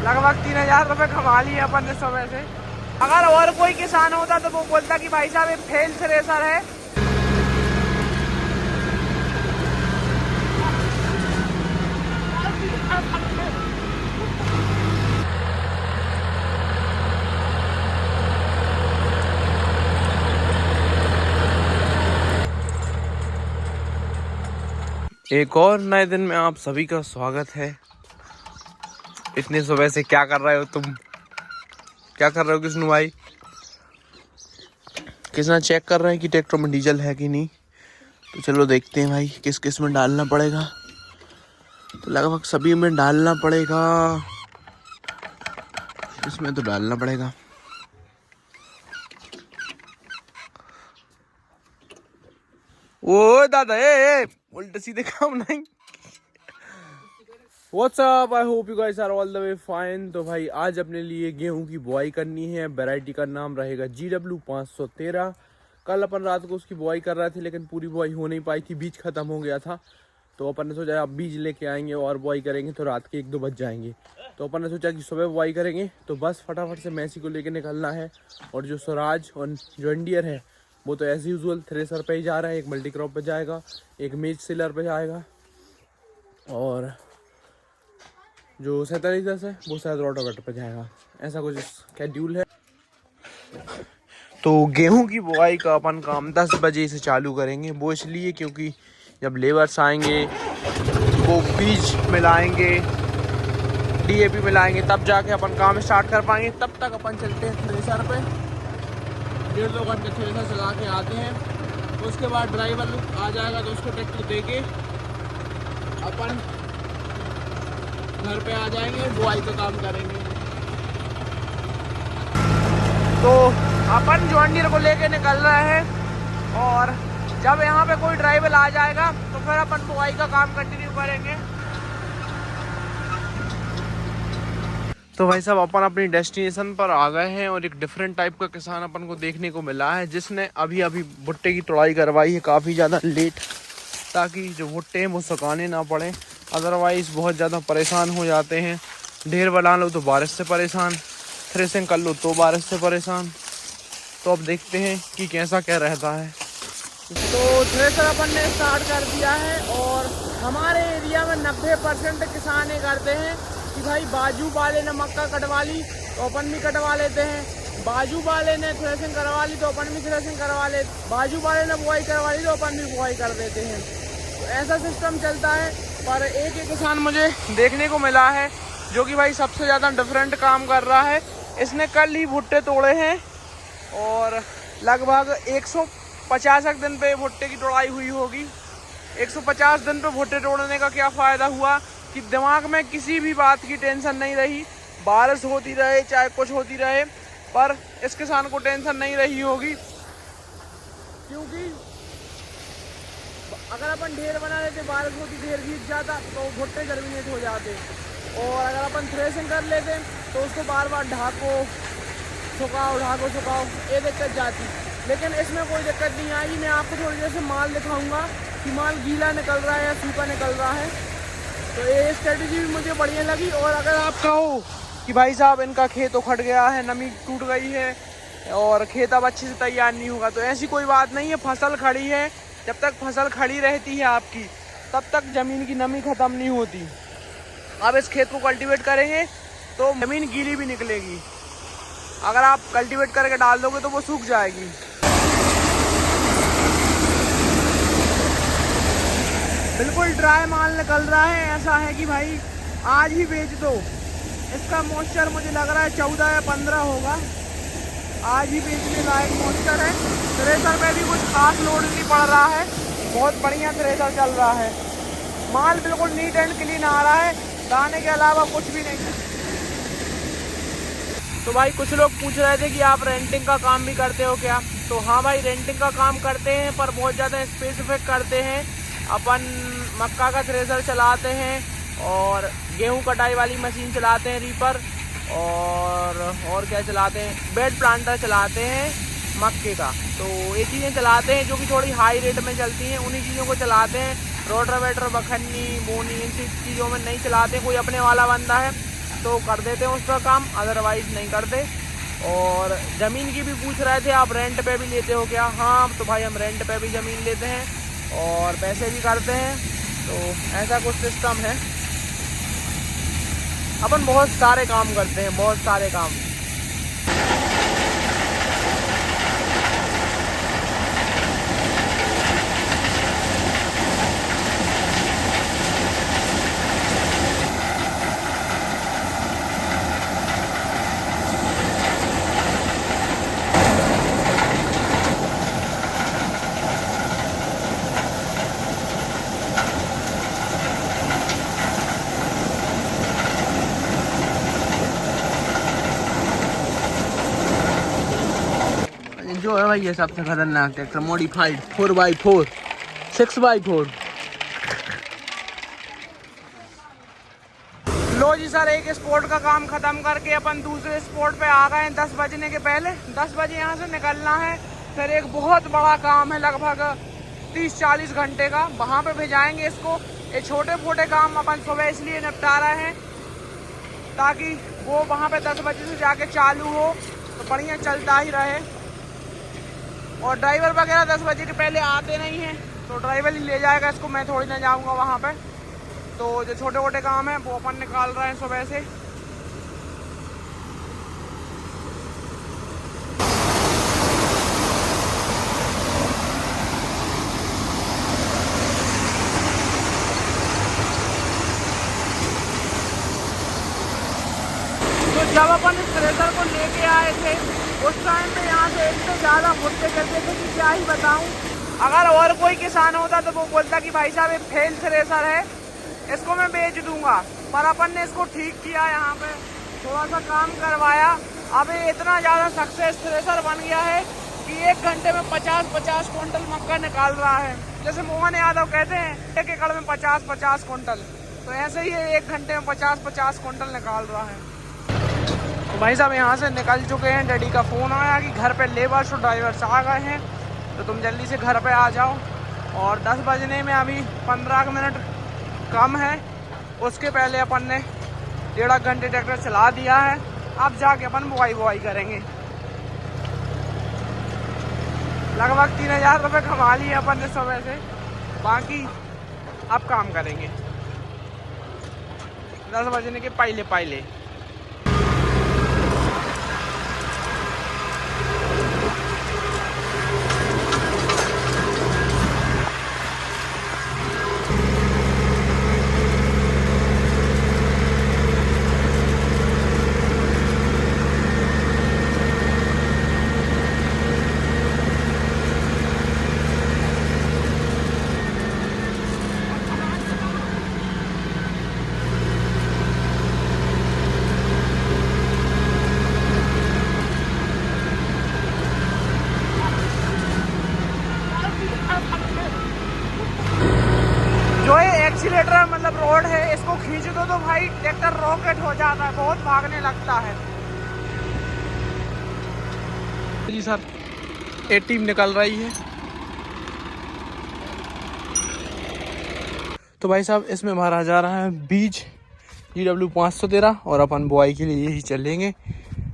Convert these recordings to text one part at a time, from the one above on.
लगभग 3000 रुपये कमा लिए अपन इस समय से। अगर और कोई किसान होता तो वो बोलता कि भाई साहब ये फेल थ्रेसर है। एक और नए दिन में आप सभी का स्वागत है। इतनी सुबह से क्या कर रहे हो तुम? क्या कर रहे हो किस्नू भाई? किसना चेक कर रहे हैं कि ट्रैक्टर में डीजल है कि नहीं। तो चलो देखते हैं भाई किस किस में डालना पड़ेगा। तो लगभग सभी में डालना पड़ेगा, इसमें तो डालना पड़ेगा। ओ दादा ए उल्टे सीधे काम नहीं। What's up? I hope you guys are all the way fine। तो भाई आज अपने लिए गेहूं की बुआई करनी है। वैरायटी का नाम रहेगा GW 513। कल अपन रात को उसकी बुआई कर रहे थे लेकिन पूरी बुआई हो नहीं पाई थी, बीज खत्म हो गया था। तो अपन ने सोचा अब बीज लेके आएंगे और बुआई करेंगे तो रात के 1-2 बज जाएंगे। तो अपन ने सोचा कि सुबह बुआई करेंगे तो बस फटाफट से मैसी को लेके निकलना है। और जो स्वराज और जॉन डियर है वो तो एज यूजुअल थ्रेसर पे ही जा रहा है। एक मल्टी क्रॉप पे जाएगा, एक मेज सिलर पे जाएगा और जो 4710 है वो शायद रोटावेटर पे जाएगा। ऐसा कुछ शेड्यूल है। तो गेहूं की बुआई का अपन काम 10 बजे से चालू करेंगे। वो इसलिए क्योंकि जब लेबर्स आएंगे वो बीज मिलाएंगे, DAP मिलाएंगे, तब जाके अपन काम स्टार्ट कर पाएंगे। तब तक अपन चलते हैं थ्रेसर पे, 1.5-2 घंटे थ्रेसर चला के आते हैं। तो उसके बाद ड्राइवर आ जाएगा तो उसको ट्रैक्टर दे के अपन घर पे आ जाएंगे, बुआई का काम करेंगे। तो अपन जॉन डियर को लेके निकल रहे हैं और जब यहाँ पे कोई ड्राइवर आ जाएगा तो फिर अपन बुआई का काम कंटिन्यू करेंगे। तो भाई साहब अपन अपनी डेस्टिनेशन पर आ गए हैं और एक डिफरेंट टाइप का किसान अपन को देखने को मिला है जिसने अभी अभी भुट्टे की तोड़ाई करवाई है काफ़ी ज़्यादा लेट, ताकि जो भुट्टे हैं वो सुखाने ना पड़े। अदरवाइज़ बहुत ज़्यादा परेशान हो जाते हैं। ढेर बना लो तो बारिश से परेशान, थ्रेसिंग कर लो तो बारिश से परेशान। तो अब देखते हैं कि कैसा क्या रहता है। तो थ्रेसर अपन ने स्टार्ट कर दिया है और हमारे एरिया में 90% किसान ये करते हैं कि भाई बाजू वाले ने मक्का कटवा ली तो अपन भी कटवा लेते हैं, बाजू वाले ने थ्रेसिंग करवा ली तो अपन भी थ्रेसिंग करवा ले, बाजू वाले ने बुआई करवा ली तो अपन भी बुआई कर देते हैं। तो ऐसा सिस्टम चलता है। पर एक किसान मुझे देखने को मिला है जो कि भाई सबसे ज़्यादा डिफरेंट काम कर रहा है। इसने कल ही भुट्टे तोड़े हैं और लगभग 150 दिन पे भुट्टे की तोड़ाई हुई होगी। 150 दिन पे भुट्टे तोड़ने का क्या फ़ायदा हुआ कि दिमाग में किसी भी बात की टेंशन नहीं रही। बारिश होती रहे चाहे कुछ होती रहे, पर इस किसान को टेंशन नहीं रही होगी क्योंकि अगर अपन ढेर बना लेते, बारिश होती, ढेर भीग जाता तो भुट्टे जर्मिनेट हो जाते। और अगर अपन थ्रेसिंग कर लेते तो उसको बार बार ढाको सुखाओ, ये दिक्कत जाती। लेकिन इसमें कोई दिक्कत नहीं आई। मैं आपको थोड़ी देर से माल दिखाऊंगा कि माल गीला निकल रहा है या सूखा निकल रहा है। तो ये स्ट्रेटजी भी मुझे बढ़िया लगी। और अगर आप कहो कि भाई साहब इनका खेत उखड़ गया है, नमी टूट गई है और खेत अब अच्छे से तैयार नहीं होगा, तो ऐसी कोई बात नहीं है। फसल खड़ी है, जब तक फसल खड़ी रहती है आपकी तब तक ज़मीन की नमी ख़त्म नहीं होती। अब इस खेत को कल्टीवेट करेंगे तो ज़मीन गीली भी निकलेगी। अगर आप कल्टीवेट करके डाल दोगे तो वो सूख जाएगी। बिल्कुल ड्राई माल निकल रहा है। ऐसा है कि भाई आज ही बेच दो। इसका मॉइस्चर मुझे लग रहा है 14 या 15 होगा। आज ही बेचने लायक मॉइस्चर है। थ्रेसर में भी कुछ खास लोड नहीं पड़ रहा है, बहुत बढ़िया थ्रेसर चल रहा है। माल बिल्कुल नीट एंड क्लीन आ रहा है, दाने के अलावा कुछ भी नहीं। तो भाई कुछ लोग पूछ रहे थे कि आप रेंटिंग का काम भी करते हो क्या? तो हाँ भाई रेंटिंग का काम करते हैं, पर बहुत ज़्यादा स्पेसिफिक करते हैं। अपन मक्का का थ्रेसर चलाते हैं और गेहूं कटाई वाली मशीन चलाते हैं, रीपर, और क्या चलाते हैं, बेड प्लांटर चलाते हैं मक्के का। तो ये चीज़ें चलाते हैं जो कि थोड़ी हाई रेट में चलती हैं, उन्हीं चीज़ों को चलाते हैं। रोटावेटर, बखन्नी, बोनी, इन चीज़ों में नहीं चलाते। कोई अपने वाला बंदा है तो कर देते हैं उस पर काम, अदरवाइज नहीं करते। और ज़मीन की भी पूछ रहे थे, आप रेंट पे भी लेते हो क्या? हाँ, तो भाई हम रेंट पे भी ज़मीन लेते हैं और पैसे भी करते हैं, तो ऐसा कुछ सिस्टम है। अपन बहुत सारे काम करते हैं, बहुत सारे काम। जो है भाई ये सबसे खतरनाक ट्रैक्टर, मॉडिफाइड 4x4 6x4। लो जी सर, एक स्पॉट का काम खत्म करके अपन दूसरे स्पॉट पे आ गए हैं 10 बजने के पहले। 10 बजे यहाँ से निकलना है। फिर एक बहुत बड़ा काम है, लगभग 30-40 घंटे का, वहाँ पे भेजाएंगे इसको। ये छोटे मोटे काम अपन सुबह इसलिए निपटा रहे हैं ताकि वो वहाँ पे 10 बजे से जाके चालू हो तो बढ़िया चलता ही रहे। और ड्राइवर वगैरह 10 बजे के पहले आते नहीं हैं, तो ड्राइवर ही ले जाएगा इसको, मैं थोड़ी ना जाऊंगा वहाँ पे। तो जो छोटे मोटे काम हैं वो अपन निकाल रहे हैं सुबह से। तो जब अपन इस थ्रेसर को लेके आए थे उस टाइम पे यहाँ से इतने ज़्यादा मुद्दे करते थे कि क्या ही बताऊँ। अगर और कोई किसान होता तो वो बोलता कि भाई साहब ये फेल थ्रेसर है, इसको मैं बेच दूंगा। पर अपन ने इसको ठीक किया, यहाँ पे थोड़ा सा काम करवाया। अब ये इतना ज़्यादा सक्सेस थ्रेसर बन गया है कि 1 घंटे में 50-50 क्विंटल मक्का निकाल रहा है। जैसे मोहन यादव कहते हैं 1 एकड़ में 50-50 क्विंटल, तो ऐसे ही 1 घंटे में 50-50 क्विंटल निकाल रहा है। तो भाई साहब यहाँ से निकल चुके हैं। डैडी का फ़ोन आया कि घर पे लेबर्स और ड्राइवर्स आ गए हैं, तो तुम जल्दी से घर पे आ जाओ। और 10 बजने में अभी 15 मिनट कम है। उसके पहले अपन ने 1.5 घंटे ट्रैक्टर चला दिया है। अब जाके अपन बुआई करेंगे। लगभग 3000 रुपये कमा लिए अपन ने सुबह से, बाकी अब काम करेंगे 10 बजने के पहले। जो ये एक्सीलेटर मतलब रोड है, इसको खींच दो तो भाई ट्रैक्टर रॉकेट हो जाता है, बहुत भागने लगता है। जी सर, ए टीम निकल रही है। तो भाई साहब इसमें भरा जा रहा है बीज GW 513 और अपन बुआई के लिए यही चलेंगे।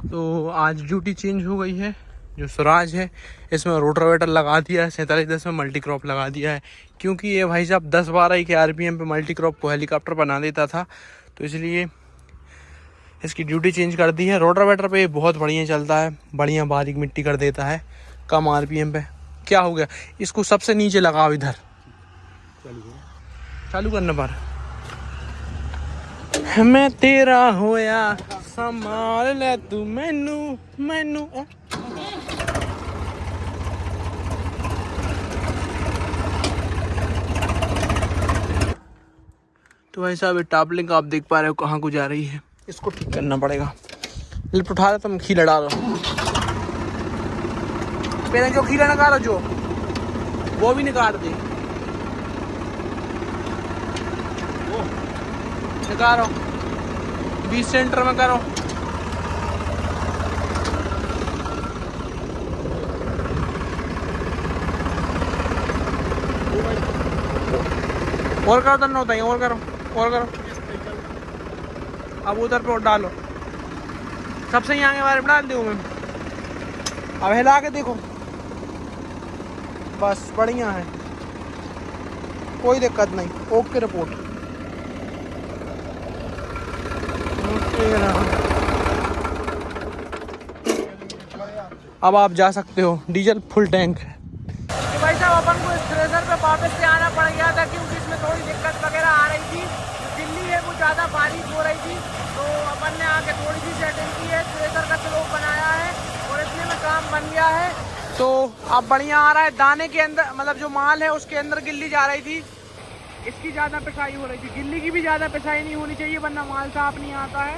तो आज ड्यूटी चेंज हो गई है। जो स्वराज है इसमें रोटावेटर लगा दिया है, 4710 में मल्टी क्रॉप लगा दिया है, क्योंकि ये भाई साहब 10-12 के RPM पे मल्टी क्रॉप को हेलीकॉप्टर बना देता था, तो इसलिए इसकी ड्यूटी चेंज कर दी है। रोटावेटर पे बहुत बढ़िया चलता है, बढ़िया बारीक मिट्टी कर देता है कम RPM पे। क्या हो गया, इसको सबसे नीचे लगाओ, इधर चालू करने पर मैं तेरा होया संभाल ले तू मैनू। तो भाई साहब टापलिंग आप देख पा रहे हो कहाँ को जा रही है, इसको ठीक करना पड़ेगा। लिफ्ट उठा रहे तुम, खीला डालो पहले, जो खीला निकालो जो वो भी निकाल दे, निकालो 20 सेंटर में करो। और करो तो होता है, और करो। अब उधर पे डालो, सबसे यहाँ के बारे में डाल दूँ मैं। अब हिला के देखो, बस बढ़िया है, कोई दिक्कत नहीं, ओके रिपोर्ट। अब आप जा सकते हो, डीजल फुल टैंक है। तो भाई साहब अपन को इस थ्रेसर पे वापस से आना पड़ गया था क्योंकि इसमें थोड़ी दिक्कत वगैरह आ रही थी। दिल्ली है वो ज़्यादा बारिश हो रही थी, तो अपन ने आके थोड़ी सी सेटिंग की है, थ्रेसर का स्लोप बनाया है और इतने में काम बन गया है। तो अब बढ़िया आ रहा है। दाने के अंदर मतलब जो माल है उसके अंदर गिल्ली जा रही थी, इसकी ज़्यादा पिसाई हो रही थी। गिल्ली की भी ज़्यादा पिसाई नहीं होनी चाहिए वरना माल साफ नहीं आता है।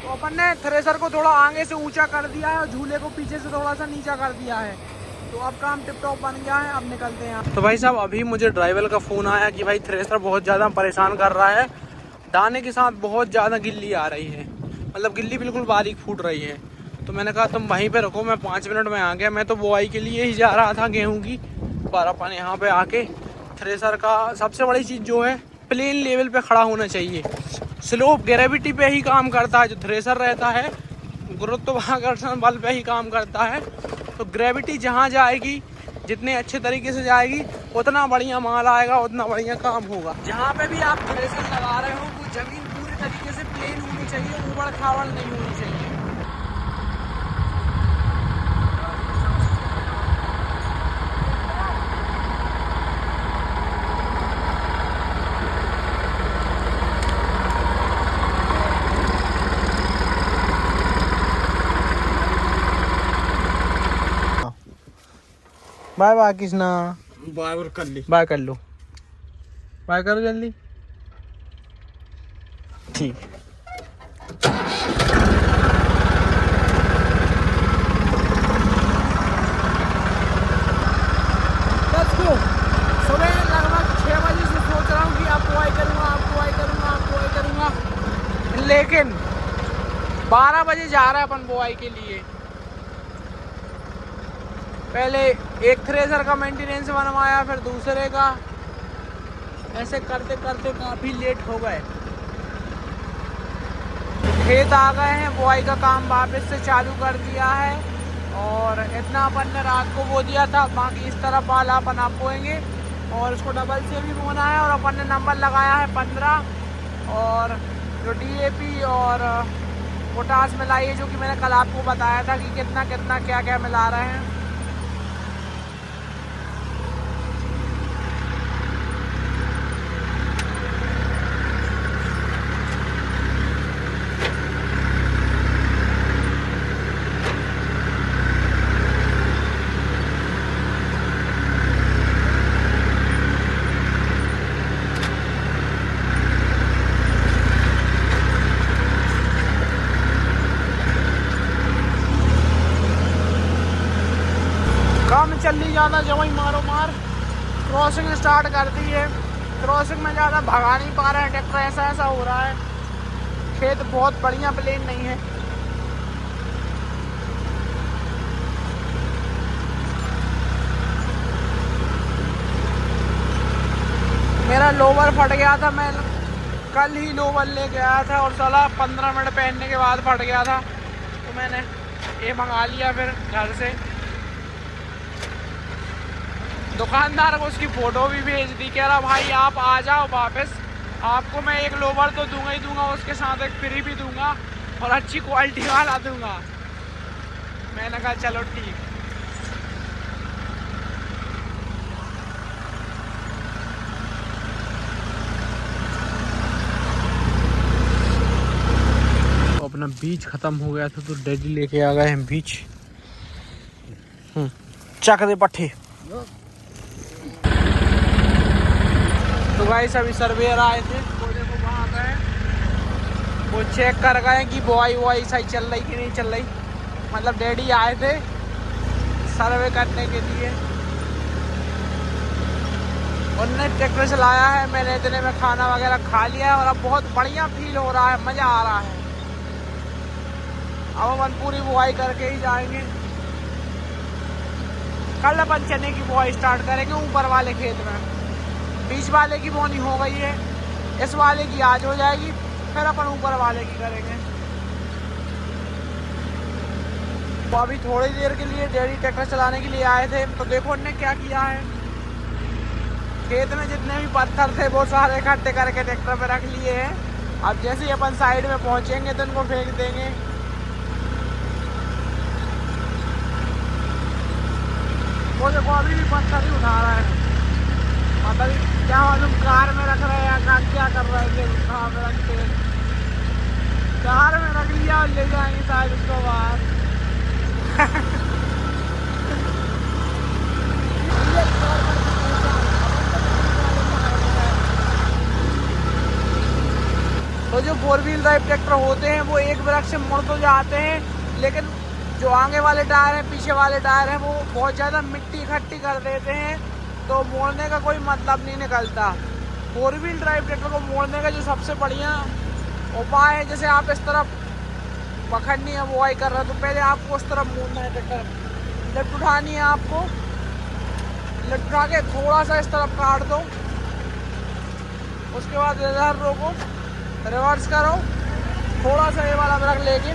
तो अपन ने थ्रेसर को थोड़ा आगे से ऊंचा कर दिया है और झूले को पीछे से थोड़ा सा नीचा कर दिया है, तो अब काम टिप टॉप बन गया है। अब निकलते हैं। तो भाई साहब अभी मुझे ड्राइवर का फ़ोन आया कि भाई थ्रेसर बहुत ज़्यादा परेशान कर रहा है, दाने के साथ बहुत ज़्यादा गिल्ली आ रही है, मतलब गिल्ली बिल्कुल बारीक फूट रही है। तो मैंने कहा तुम वहीं पे रखो, मैं 5 मिनट में आ गया। मैं तो बुआई के लिए ही जा रहा था गेहूं की, पर अपन यहाँ पे आके थ्रेसर का सबसे बड़ी चीज़ जो है प्लेन लेवल पे खड़ा होना चाहिए। स्लोप ग्रेविटी पे ही काम करता है, जो थ्रेसर रहता है गुरुत्वाकर्षण बल पे ही काम करता है। तो ग्रेविटी जहाँ जाएगी, जितने अच्छे तरीके से जाएगी, उतना बढ़िया माल आएगा, उतना बढ़िया काम होगा। जहाँ पे भी आप थ्रेसर लगा रहे हो वो जमीन पूरी तरीके से प्लेन होनी चाहिए, उबड़ खाबड़ नहीं होनी चाहिए। बाय बाय कृष्णा, बाय कर ली, बाय कर लो, बाय करो जल्दी, ठीक। सुबह लगभग 6 बजे से सोच रहा हूँ कि आप बुआई करूँगा, लेकिन 12 बजे जा रहा है अपन बुआई के लिए। पहले एक थ्रेसर का मेंटेनेंस बनवाया, फिर दूसरे का, ऐसे करते करते काफ़ी लेट हो गए। खेत आ गए हैं, बुआई का काम वापस से चालू कर दिया है और इतना अपन ने रात को बो दिया था, बाकी इस तरफ वाला अपन आप बोएंगे और उसको डबल से भी बोना है। और अपन ने नंबर लगाया है 15 और जो DAP और पोटास मिलाई है, जो कि मैंने कल आपको बताया था कि कितना कितना क्या क्या मिला रहे हैं। काम चली ज़्यादा जवाई मारो मार, क्रॉसिंग स्टार्ट कर दी है। क्रॉसिंग में ज़्यादा भगा नहीं पा रहे हैं ट्रैक्टर, ऐसा हो रहा है। खेत बहुत बढ़िया प्लेन नहीं है। मेरा लोवर फट गया था, मैं कल ही लोवर लेके आया था और साला 15 मिनट पहनने के बाद फट गया था, तो मैंने ये मंगा लिया फिर घर से। दुकानदार को उसकी फ़ोटो भी भेज दी, कह रहा भाई आप आ जाओ वापस, आपको मैं एक लोवर तो दूंगा ही दूंगा, उसके साथ एक फ्री भी दूंगा और अच्छी क्वालिटी वाला दूंगा। मैंने कहा चलो ठीक। तो अपना बीज ख़त्म हो गया था तो डैडी लेके आ गए हैं बीज। चक दे पट्टे। तो गाइस अभी सर्वेयर आए थे, वो देखो वहाँ गए, वो चेक कर गए कि बुआई सही चल रही कि नहीं चल रही। मतलब डैडी आए थे सर्वे करने के लिए, उनने ट्रैक्टर चलाया है, मैंने इतने में खाना वगैरह खा लिया है और अब बहुत बढ़िया फील हो रहा है, मज़ा आ रहा है। अब अपन पूरी बुआई करके ही जाएंगे। कल अपन चने की बुआई स्टार्ट करेंगे ऊपर वाले खेत में। बीच वाले की बोनी हो गई है, इस वाले की आज हो जाएगी। फिर अपन ऊपर वाले की करेंगे। तो अभी थोड़ी देर के लिए डैडी ट्रैक्टर चलाने के लिए आए थे, तो देखो उनने क्या किया है। खेत में जितने भी पत्थर थे वो सारे इकट्ठे करके ट्रैक्टर पे रख लिए हैं। अब जैसे ही अपन साइड में पहुंचेंगे तो इनको फेंक देंगे। वो देखो अभी भी पत्थर ही उठा रहा है, मतलब क्या मालूम कार में रख रहे हैं या क्या कर रहे थे। कहाँ पे रखते हैं, कार में रख लिया और ले जाएंगे शायद उसको बाहर। तो जो 4 व्हील ड्राइव ट्रैक्टर होते हैं वो एक वृक्ष से मुड़ तो जाते हैं, लेकिन जो आगे वाले टायर हैं पीछे वाले टायर हैं वो बहुत ज़्यादा मिट्टी इकट्ठी कर देते हैं, तो मोड़ने का कोई मतलब नहीं निकलता। 4 व्हील ड्राइव ट्रैक्टर को मोड़ने का जो सबसे बढ़िया उपाय है, जैसे आप इस तरफ पकड़नी है वो आई कर रहा है, तो पहले आपको उस तरफ मोड़ना है ट्रैक्टर, लेफ्ट उठानी है आपको, लेफ्ट उठा के थोड़ा सा इस तरफ काट दो, उसके बाद इधर रोको, रिवर्स करो, थोड़ा सा ये वाला ब्रेक लेके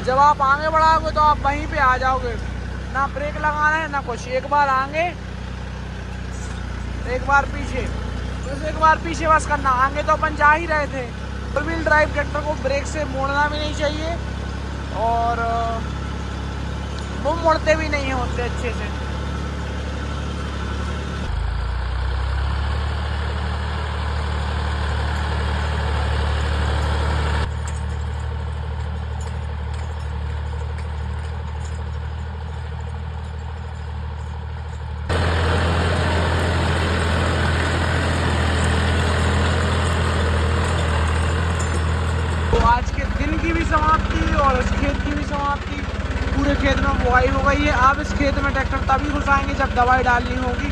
जब आप आगे बढ़ाओगे तो आप वहीं पे आ जाओगे, ना ब्रेक लगाना है ना कुछ। एक बार आगे एक बार पीछे, बस एक बार पीछे बस करना, आगे तो अपन जा ही रहे थे। 4 व्हील ड्राइव ट्रैक्टर को ब्रेक से मोड़ना भी नहीं चाहिए और वो मुड़ते भी नहीं होते अच्छे से। आज के दिन की भी समाप्ति और इस खेत की भी समाप्ति। पूरे खेत में बुआई हो गई है। अब इस खेत में ट्रैक्टर तभी घुसाएंगे जब दवाई डालनी होगी।